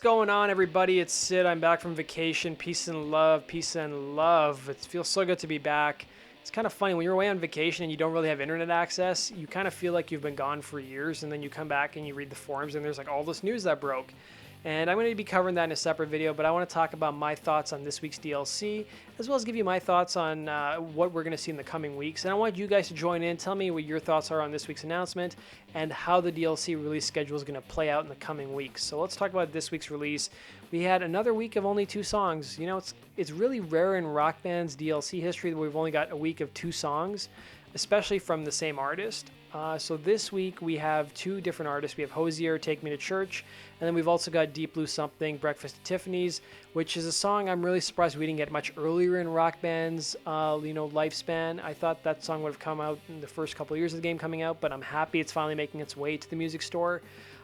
What's going on, everybody? It's Sid. I'm back from vacation. Peace and love. Peace and love. It feels so good to be back. It's kind of funny when you're away on vacation and you don't really have internet access. You kind of feel like you've been gone for years, and then you come back and you read the forums and there's like all this news that broke. And I'm going to be covering that in a separate video, but I want to talk about my thoughts on this week's DLC, as well as give you my thoughts on what we're going to see in the coming weeks. And I want you guys to join in. Tell me what your thoughts are on this week's announcement and how the DLC release schedule is going to play out in the coming weeks. So let's talk about this week's release. We had another week of only 2 songs. You know, it's really rare in Rock Band's DLC history that we've only got a week of 2 songs, especially from the same artist. So this week we have 2 different artists. We have Hozier, Take Me to Church, and then we've also got Deep Blue Something, Breakfast at Tiffany's, which is a song I'm really surprised we didn't get much earlier in Rock Band's lifespan. I thought that song would have come out in the first couple of years of the game coming out, but I'm happy it's finally making its way to the music store.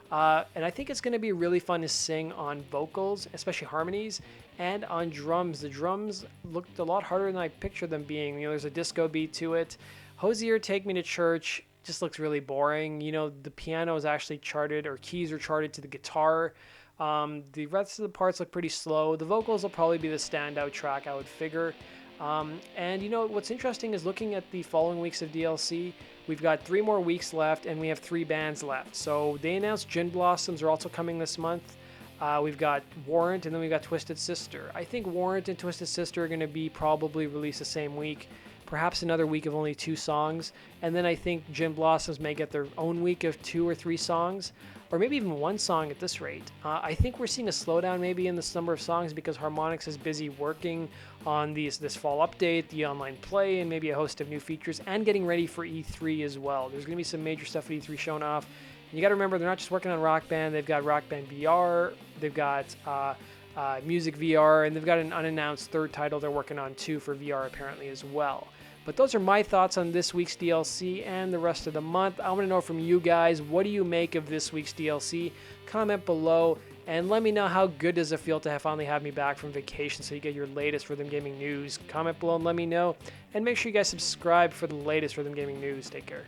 And I think it's going to be really fun to sing on vocals, especially harmonies, and on drums. The drums looked a lot harder than I pictured them being. You know, there's a disco beat to it. Hozier, Take Me to Church just looks really boring. You know, the piano is actually charted, or keys are charted to the guitar. The rest of the parts look pretty slow. The vocals will probably be the standout track, I would figure. And you know, what's interesting is looking at the following weeks of DLC, we've got 3 more weeks left and we have 3 bands left. So they announced Gin Blossoms are also coming this month. We've got Warrant, and then we've got Twisted Sister. I think Warrant and Twisted Sister are going to be probably released the same week. Perhaps another week of only 2 songs, and then I think Gin Blossoms may get their own week of 2 or 3 songs, or maybe even 1 song at this rate. I think we're seeing a slowdown maybe in this number of songs because Harmonix is busy working on this fall update, the online play, and maybe a host of new features, and getting ready for E3 as well. There's going to be some major stuff at E3 showing off. And you got to remember, they're not just working on Rock Band. They've got Rock Band VR, they've got Music VR, and they've got an unannounced 3rd title they're working on too for VR apparently as well. But those are my thoughts on this week's DLC and the rest of the month. I want to know from you guys, what do you make of this week's DLC? Comment below and let me know how good does it feel to finally have me back from vacation so you get your latest Rhythm Gaming news. Comment below and let me know. And make sure you guys subscribe for the latest Rhythm Gaming news. Take care.